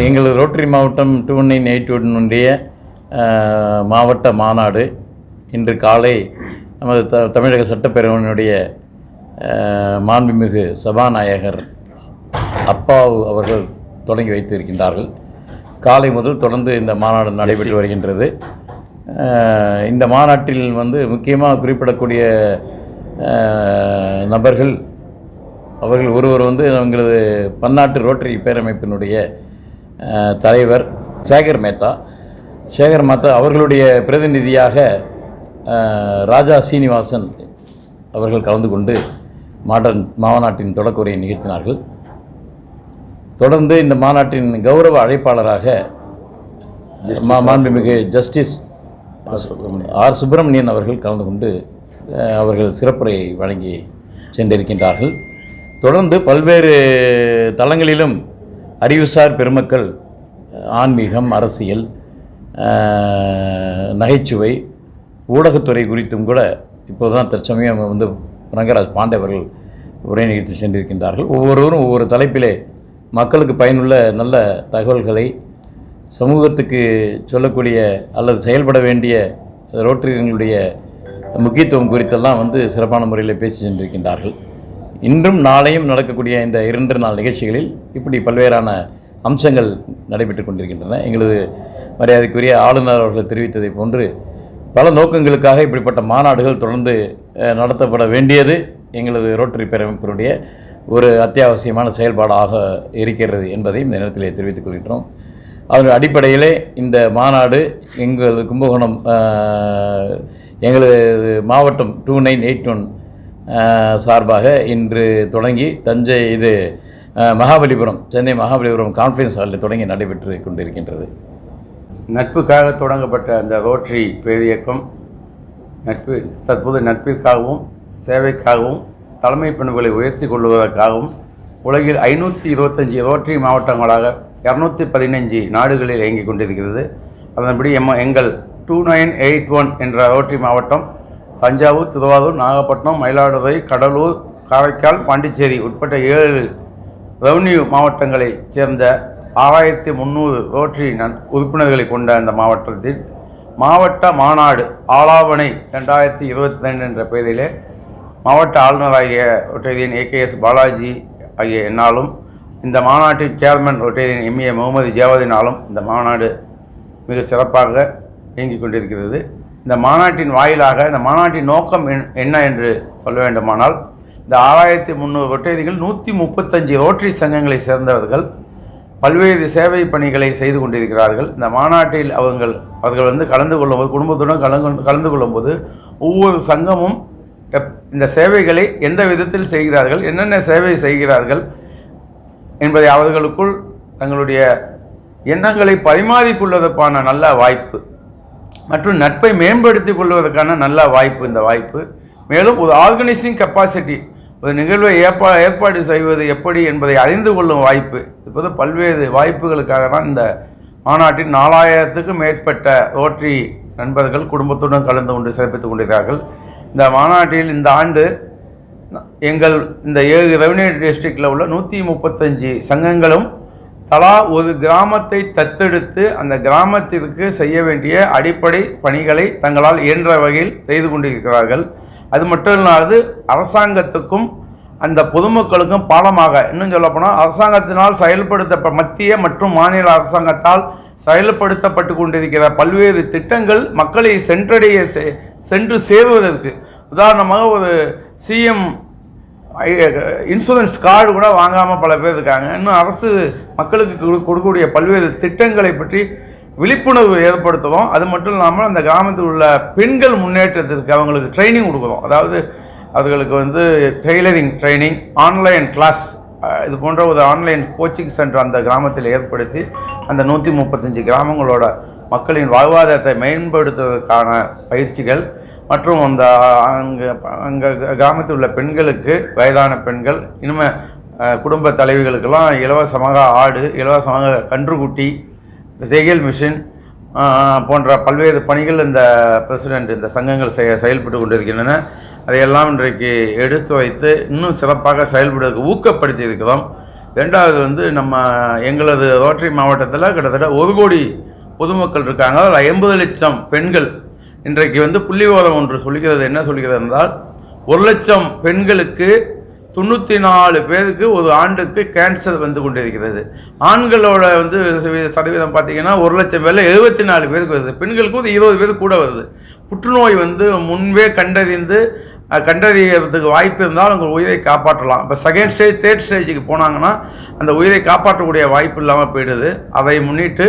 எங்கள் ரோட்டரி மாவட்டம் 2981 மாவட்ட மாநாடு இன்று காலை நமது தமிழக சட்டப்பேரவையினுடைய மாண்புமிகு சபாநாயகர் அப்பாவு அவர்கள் தொடங்கி வைத்திருக்கின்றார்கள். காலை முதல் தொடர்ந்து இந்த மாநாடு நடைபெற்று வருகின்றது. இந்த மாநாட்டில் முக்கியமாக குறிப்பிடக்கூடிய நபர்கள் அவர்கள் ஒருவர் எங்களது பன்னாட்டு ரோட்டரி பேரமைப்பினுடைய தலைவர் சேகர் மேத்தா அவர்களுடைய பிரதிநிதியாக ராஜா சீனிவாசன் அவர்கள் கலந்து கொண்டு மாநாட்டின் தொடக்க உரையை நிகழ்த்தினார்கள். தொடர்ந்து இந்த மாநாட்டின் கௌரவ அழைப்பாளராக மாண்புமிகு ஜஸ்டிஸ் ஆர் சுப்பிரமணியன் அவர்கள் கலந்து கொண்டு அவர்கள் சிறப்புரையை வழங்கி சென்றிருக்கின்றார்கள். தொடர்ந்து பல்வேறு தளங்களிலும் அறிவுசார் பெருமக்கள் ஆன்மீகம், அரசியல், நகைச்சுவை, ஊடகத்துறை குறித்தும் கூட இப்போதுதான் தற்சமயம் ரங்கராஜ் பாண்டே அவர்கள் உரை நிகழ்த்தி சென்றிருக்கின்றார்கள். ஒவ்வொருவரும் ஒவ்வொரு தலைப்பிலே மக்களுக்கு பயனுள்ள நல்ல தகவல்களை சமூகத்துக்கு சொல்லக்கூடிய அல்லது செயல்பட வேண்டிய ரோட்டரிகளுடைய முக்கியத்துவம் குறித்தெல்லாம் சிறப்பான முறையில் பேசி சென்றிருக்கின்றார்கள். இன்றும் நாளையும் நடக்கக்கூடிய இந்த 2 நாள் நிகழ்ச்சிகளில் இப்படி பல்வேறான அம்சங்கள் நடைபெற்று கொண்டிருக்கின்றன. எங்களது மரியாதைக்குரிய ஆளுநர் அவர்கள் தெரிவித்ததை போன்று பல நோக்கங்களுக்காக இப்படிப்பட்ட மாநாடுகள் தொடர்ந்து நடத்தப்பட வேண்டியது எங்களது ரோட்டரி பேரமைப்பினுடைய ஒரு அத்தியாவசியமான செயல்பாடாக இருக்கிறது என்பதை இந்த நேரத்தில் தெரிவித்துக் கொள்கின்றோம். அதன் அடிப்படையிலே இந்த மாநாடு எங்கள் கும்பகோணம் எங்களது மாவட்டம் 2981 சார்பாக இன்று தொடங்கி சென்னை மகாபலிபுரம் கான்ஃபரன்ஸ் ஹாலில் தொடங்கி நடைபெற்று கொண்டிருக்கின்றது. நட்புக்காக தொடங்கப்பட்ட அந்த ரோட்டரி பேரியக்கம் தற்போது நட்பிற்காகவும் சேவைக்காகவும் தலைமை பண்புகளை உயர்த்தி கொள்வதற்காகவும் உலகில் 525 ரோட்டரி மாவட்டங்களாக 215 நாடுகளில் இயங்கிக் கொண்டிருக்கிறது. அதன்படி எங்கள் 2981 என்ற ரோட்டரி மாவட்டம் தஞ்சாவூர், திருவாரூர், நாகப்பட்டினம், மயிலாடுதுறை, கடலூர், காரைக்கால், பாண்டிச்சேரி உட்பட்ட 7 ரெவன்யூ மாவட்டங்களைச் சேர்ந்த 6300 ரோட்டரி உறுப்பினர்களை கொண்ட அந்த மாவட்டத்தில் மாவட்ட மாநாடு ஆலாபனை 2022 என்ற பெயரிலே மாவட்ட ஆளுநராகிய ரோட்டரியன் AKS பாலாஜி ஆகிய என்னாலும் இந்த மாநாட்டின் சேர்மன் ரோட்டரியன் MA முகமது ஜாவதினாலும் இந்த மாநாடு மிக சிறப்பாக இயங்கிக் கொண்டிருக்கிறது. இந்த மாநாட்டின் வாயிலாக இந்த மாநாட்டின் நோக்கம் என்ன என்று சொல்ல வேண்டுமானால், இந்த 6300 ரோட்டரிகள் 135 ரோட்டரி சங்கங்களை சேர்ந்தவர்கள் பல்வேறு சேவை பணிகளை செய்து கொண்டிருக்கிறார்கள். இந்த மாநாட்டில் அவர்கள் கலந்து கொள்ளும்போது, குடும்பத்துடன் கலந்து கொள்ளும்போது ஒவ்வொரு சங்கமும் இந்த சேவைகளை எந்த விதத்தில் செய்கிறார்கள், என்னென்ன சேவை செய்கிறார்கள் என்பதை அவர்களுக்குள் தங்களுடைய எண்ணங்களை பரிமாறிக்கொள்வதற்கான நல்ல வாய்ப்பு மற்றும் நட்பை மேம்படுத்திக் கொள்வதற்கான நல்ல வாய்ப்பு இந்த வாய்ப்பு. மேலும் ஒரு ஆர்கனைசிங் கெப்பாசிட்டி, ஒரு நிகழ்வை ஏற்பாடு செய்வது எப்படி என்பதை அறிந்து கொள்ளும் வாய்ப்பு. இப்போது பல்வேறு வாய்ப்புகளுக்காக தான் இந்த மாநாட்டில் 4000க்கும் மேற்பட்ட ரோட்டரி நண்பர்கள் குடும்பத்துடன் கலந்து கொண்டு சிறப்பித்துக் கொண்டிருக்கிறார்கள். இந்த மாநாட்டில் இந்த ஆண்டு இந்த 7 ரெவன்யூ டிஸ்ட்ரிக்டில் உள்ள 135 சங்கங்களும் தலா ஒரு கிராமத்தை தத்தெடுத்து அந்த கிராமத்திற்கு செய்ய வேண்டிய அடிப்படை பணிகளை தங்களால் இயன்ற வகையில் செய்து கொண்டிருக்கிறார்கள். அது மட்டும் இல்லாது அரசாங்கத்துக்கும் அந்த பொதுமக்களுக்கும் பாலமாக, இன்னும் சொல்லப்போனால் அரசாங்கத்தினால் மத்திய மற்றும் மாநில அரசாங்கத்தால் செயல்படுத்தப்பட்டு கொண்டிருக்கிற பல்வேறு திட்டங்கள் மக்களை சென்று சேருவதற்கு, உதாரணமாக ஒரு CM இன்சூரன்ஸ் கார்டு கூட வாங்காமல் பல பேர் இருக்காங்க. இன்னும் அரசு மக்களுக்கு கொடுக்கக்கூடிய பல்வேறு திட்டங்களை பற்றி விழிப்புணர்வு ஏற்படுத்துகிறோம். அது மட்டும் இல்லாமல் அந்த கிராமத்தில் உள்ள பெண்கள் முன்னேற்றத்திற்கு அவங்களுக்கு ட்ரைனிங் கொடுக்குறோம். அதாவது அவர்களுக்கு டெய்லரிங் ட்ரைனிங், ஆன்லைன் கிளாஸ், இது போன்ற ஒரு ஆன்லைன் கோச்சிங் சென்டர் அந்த கிராமத்தில் ஏற்படுத்தி அந்த 135 கிராமங்களோட மக்களின் வாழ்வாதாரத்தை மேம்படுத்துவதற்கான பயிற்சிகள் மற்றும் அங்கே கிராமத்தில் உள்ள பெண்களுக்கு, வயதான பெண்கள், இனிமேல் குடும்ப தலைவிகளுக்கெல்லாம் இலவசமாக ஆடு, இலவசமாக கன்றுக்குட்டி, தையல் மிஷின் போன்ற பல்வேறு பணிகள் இந்த சங்கங்கள் செயல்பட்டு கொண்டிருக்கின்றன. அதையெல்லாம் இன்றைக்கு எடுத்து வைத்து இன்னும் சிறப்பாக செயல்படுவதற்கு ஊக்கப்படுத்தி இருக்கிறோம். ரெண்டாவது வந்து நம்ம எங்களது ரோட்டரி மாவட்டத்தில் கிட்டத்தட்ட 1 கோடி பொதுமக்கள் இருக்காங்க. அதில் 80 லட்சம் பெண்கள். இன்றைக்கு வந்து புள்ளிவிவரம் ஒன்று சொல்கிறது, என்ன சொல்கிறது என்றால் 1 லட்சம் பெண்களுக்கு 94 பேருக்கு ஒரு ஆண்டுக்கு கேன்சர் வந்து கொண்டிருக்கிறது. ஆண்களோட வந்து சதவீதம் பார்த்திங்கன்னா 1 லட்சம் பேரில் 74 பேருக்கு வருது. பெண்களுக்கு ஒரு 20 பேருக்கு கூட வருது. புற்றுநோய் வந்து முன்பே கண்டறியறதுக்கு வாய்ப்பு இருந்தால் அவங்க உயிரை காப்பாற்றலாம். இப்போ செகண்ட் ஸ்டேஜ், தேர்ட் ஸ்டேஜுக்கு போனாங்கன்னா அந்த உயிரை காப்பாற்றக்கூடிய வாய்ப்பு இல்லாமல் போயிடுது. அதை முன்னிட்டு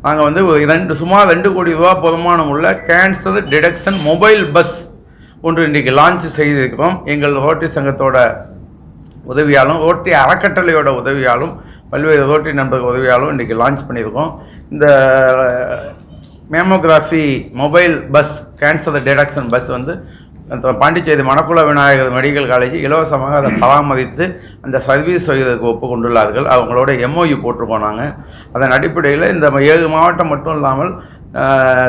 நாங்கள் வந்து சுமார் 2 கோடி ரூபா பொறுமானம் உள்ள கேன்சர் டிடெக்ஷன் மொபைல் பஸ் ஒன்று இன்றைக்கு லான்ச் செய்திருக்கிறோம். எங்கள் ரோட்டரி சங்கத்தோட உதவியாலும், ரோட்டரி அறக்கட்டளையோட உதவியாலும், பல்வேறு ரோட்டரி நண்பர்கள் உதவியாலும் இன்றைக்கி லான்ச் பண்ணியிருக்கோம். இந்த mammography mobile bus, cancer detection bus வந்து பாண்டிச்சேரி மணக்குள விநாயகர் மெடிக்கல் காலேஜ் இலவசமாக அதை பராமரித்து அந்த சர்வீஸ் செய்வதற்கு ஒப்புக்கொண்டுள்ளார்கள். அவங்களோட MOU போட்டிருக்கோம் நாங்கள். அதன் அடிப்படையில் இந்த 7 மாவட்டம் மட்டும் இல்லாமல்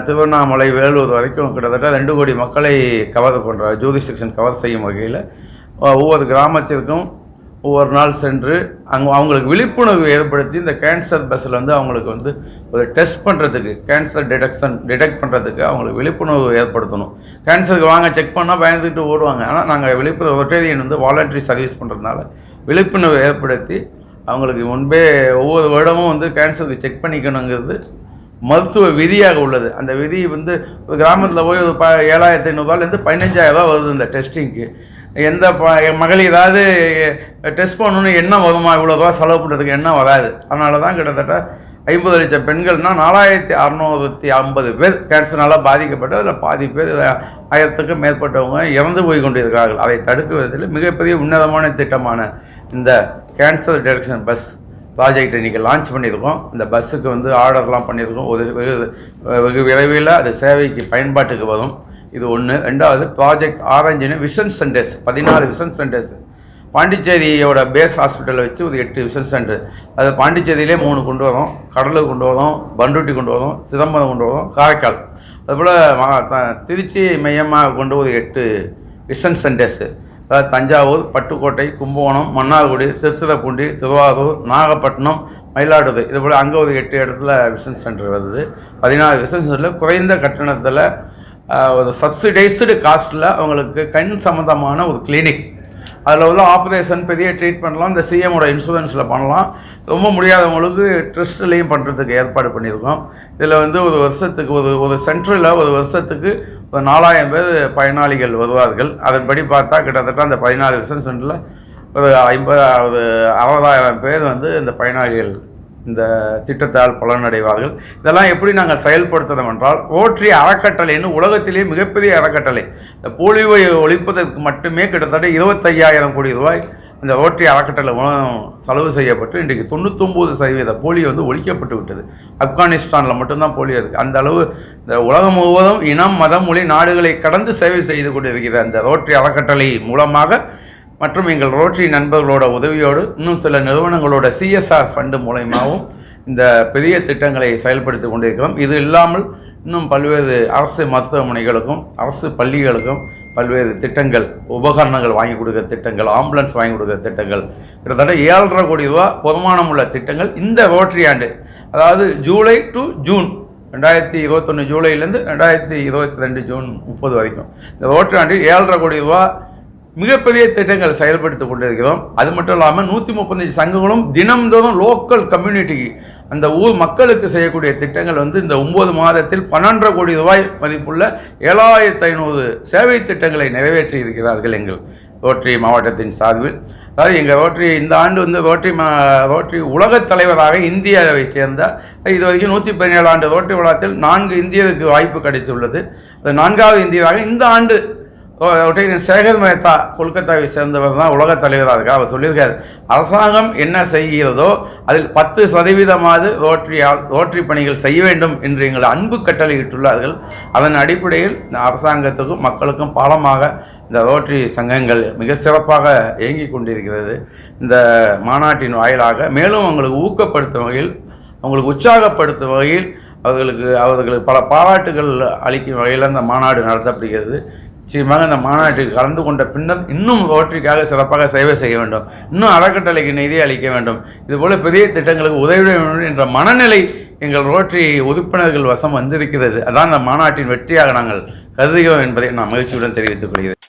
திருவண்ணாமலை, வேலூர் வரைக்கும் கிட்டத்தட்ட 2 கோடி மக்களை கவர் பண்ணுற ஜூரிஸ்டிக்ஷன் கவர் செய்யும் வகையில் ஒவ்வொரு கிராமத்திற்கும் ஒவ்வொரு நாள் சென்று அவங்களுக்கு விழிப்புணர்வு ஏற்படுத்தி இந்த கேன்சர் பஸ்ஸில் வந்து அவங்களுக்கு வந்து ஒரு டெஸ்ட் பண்ணுறதுக்கு, கேன்சர் டிடெக்ட் பண்ணுறதுக்கு அவங்களுக்கு விழிப்புணர்வு ஏற்படுத்தணும். கேன்சருக்கு வாங்க செக் பண்ணால் பயந்துக்கிட்டு ஓடுவாங்க. ஆனால் நாங்கள் விழிப்புணர்வு ரொட்டேரியன் வந்து வாலண்டரி சர்வீஸ் பண்ணுறதுனால விழிப்புணர்வு ஏற்படுத்தி அவங்களுக்கு முன்பே ஒவ்வொரு வருடமும் வந்து கேன்சருக்கு செக் பண்ணிக்கணுங்கிறது மருத்துவ விதியாக உள்ளது. அந்த விதி வந்து ஒரு கிராமத்தில் போய் ஒரு 7,500 15,000 வருது இந்த டெஸ்டிங்க்கு. எந்த மகளிர் ஏதாவது டெஸ்ட் பண்ணணுன்னு என்ன வருமா, இவ்வளோ ரூபா செலவு பண்ணுறதுக்கு என்ன வராது. அதனால தான் கிட்டத்தட்ட 50 லட்சம் பெண்கள்னால் 4,650 பேர் கேன்சர்னால் பாதிக்கப்பட்டு அதில் பாதி பேர் 1000க்கும் மேற்பட்டவங்க இறந்து போய் கொண்டிருக்கிறார்கள். அதை தடுக்குவதில் மிகப்பெரிய உன்னதமான திட்டமான இந்த கேன்சர் டிடெக்ஷன் பஸ் ப்ராஜெக்ட் இன்றைக்கி லான்ச் பண்ணியிருக்கோம். இந்த பஸ்ஸுக்கு வந்து ஆர்டர்லாம் பண்ணியிருக்கோம். வெகு விரைவில் அது சேவைக்கு பயன்பாட்டுக்கு வரும். இது ஒன்று. ரெண்டாவது ப்ராஜெக்ட் ஆரஞ்சுன்னு விஷன் சென்டர்ஸ், 14 விஷன் சென்டர்ஸ் பாண்டிச்சேரியோட பேஸ் ஹாஸ்பிட்டலை வச்சு ஒரு 8 விஷன் சென்டர். அது பாண்டிச்சேரியிலே 3 கொண்டு வரோம், கடலூர் கொண்டு வரோம், பண்ருட்டி கொண்டு வரோம், சிதம்பரம் கொண்டு வரோம், காரைக்கால். அதுபோல் திருச்சி மையமாக கொண்டு ஒரு 8 விஷன் சென்டர்ஸு. அதாவது தஞ்சாவூர், பட்டுக்கோட்டை, கும்பகோணம், மன்னார்குடி, திருச்சிராப்பள்ளி, திருவாரூர், நாகப்பட்டினம், மயிலாடுதுறை, இதுபோல் அங்கே ஒரு 8 இடத்துல விஷன் சென்டர் வருது. 14 விஷன் சென்டரில் குறைந்த கட்டணத்தில் ஒரு சப்சிடைஸ்டு காஸ்ட்டில் அவங்களுக்கு கண் சம்மந்தமான ஒரு கிளினிக். அதில் உள்ள ஆப்ரேஷன், பெரிய ட்ரீட்மெண்ட்லாம் இந்த சிஎம்மோட இன்சூரன்ஸில் பண்ணலாம். ரொம்ப முடியாதவங்களுக்கு ட்ரஸ்ட்லேயும் பண்ணுறதுக்கு ஏற்பாடு பண்ணியிருக்கோம். இதில் வந்து ஒரு வருஷத்துக்கு ஒரு சென்டரில் ஒரு வருஷத்துக்கு ஒரு 4000 பேர் பயனாளிகள் வருவார்கள். அதன்படி பார்த்தா கிட்டத்தட்ட அந்த 14 விஷன் சென்டரில் ஒரு 60,000 பேர் வந்து இந்த பயனாளிகள் இந்த திட்டத்தால் பலனடைவார்கள். இதெல்லாம் எப்படி நாங்கள் செயல்படுத்துகிறோம் என்றால், ரோட்டரி அறக்கட்டளைன்னு உலகத்திலேயே மிகப்பெரிய அறக்கட்டளை. இந்த போலியோவை ஒழிப்பதற்கு மட்டுமே கிட்டத்தட்ட 25,000 கோடி ரூபாய் இந்த ரோட்டரி அறக்கட்டளை மூலம் செலவு செய்யப்பட்டு இன்றைக்கு 99% போலியோ வந்து ஒழிக்கப்பட்டு விட்டது. ஆப்கானிஸ்தானில் மட்டும்தான் போலியோ இருக்குது. அந்த அளவு இந்த உலகம் முழுவதும் இனம், மதம், மொழி, நாடுகளை கடந்து சேவை செய்து கொண்டிருக்கிற அந்த ரோட்டரி அறக்கட்டளை மூலமாக மற்றும் எங்கள் ரோட்டரி நண்பர்களோட உதவியோடு இன்னும் சில நிறுவனங்களோட CSR ஃபண்டு மூலமாகவும் இந்த பெரிய திட்டங்களை செயல்படுத்தி கொண்டிருக்கிறோம். இது இல்லாமல் இன்னும் பல்வேறு அரசு மருத்துவமனைகளுக்கும் அரசு பள்ளிகளுக்கும் பல்வேறு திட்டங்கள், உபகரணங்கள் வாங்கி கொடுக்குற திட்டங்கள், ஆம்புலன்ஸ் வாங்கி கொடுக்குற திட்டங்கள், கிட்டத்தட்ட 7,5 கோடி ரூபா பொறுமானம் உள்ள திட்டங்கள் இந்த ரோட்டரி ஆண்டு, அதாவது ஜூலை டு ஜூன் 2021 ஜூலைலேருந்து 2022 ஜூன் 30 வரைக்கும் இந்த ரோட்டரி ஆண்டில் 7,5 கோடி ரூபா மிகப்பெரிய திட்டங்கள் செயல்படுத்தி கொண்டிருக்கிறோம். அது மட்டும் இல்லாமல் 135 சங்கங்களும் தினம்தோறும் லோக்கல் கம்யூனிட்டிக்கு, அந்த ஊர் மக்களுக்கு செய்யக்கூடிய திட்டங்கள் வந்து இந்த 9 மாதத்தில் 12,5 கோடி ரூபாய் மதிப்புள்ள 7,500 சேவை திட்டங்களை நிறைவேற்றி இருக்கிறார்கள் எங்கள் ரோட்டரி மாவட்டத்தின் சார்பில். அதாவது எங்கள் ரோட்டரி இந்த ஆண்டு வந்து ரோட்டரி உலகத் தலைவராக இந்தியாவை சேர்ந்த, இது வரைக்கும் 117 ஆண்டு ரோட்டரி விழாத்தில் 4 இந்தியருக்கு வாய்ப்பு கிடைத்துள்ளது. அது 4வது இந்தியராக இந்த ஆண்டு சேகர் மேத்தா கொல்கத்தாவை சேர்ந்தவர் தான் உலகத் தலைவராக இருக்கார். அவர் சொல்லியிருக்கார், அரசாங்கம் என்ன செய்கிறதோ அதில் 10% ரோட்டரி பணிகள் செய்ய வேண்டும் என்று எங்கள் அன்பு கட்டளையிட்டுள்ளார்கள். அதன் அடிப்படையில் இந்த அரசாங்கத்துக்கும் மக்களுக்கும் பாலமாக இந்த ரோட்டரி சங்கங்கள் மிக சிறப்பாக இயங்கி கொண்டிருக்கிறது. இந்த மாநாட்டின் வாயிலாக மேலும் அவங்களுக்கு ஊக்கப்படுத்தும் வகையில், அவங்களுக்கு உற்சாகப்படுத்தும் வகையில், அவர்களுக்கு பல பாராட்டுகள் அளிக்கும் வகையில் அந்த மாநாடு நடத்தப்படுகிறது. நிச்சயமாக இந்த மாநாட்டில் கலந்து கொண்ட பின்னர் இன்னும் ரோட்டரிக்காக சிறப்பாக சேவை செய்ய வேண்டும், இன்னும் அறக்கட்டளைக்கு நிதி அளிக்க வேண்டும், இதுபோல பெரிய திட்டங்களுக்கு உதவிட வேண்டும் என்ற மனநிலை எங்கள் ரோட்டரி உறுப்பினர்கள் வசம் வந்திருக்கிறது. அதான் இந்த மாநாட்டின் வெற்றியாக நாங்கள் கருதுகிறோம் என்பதை நான் மகிழ்ச்சியுடன் தெரிவித்துக் கொள்கிறேன்.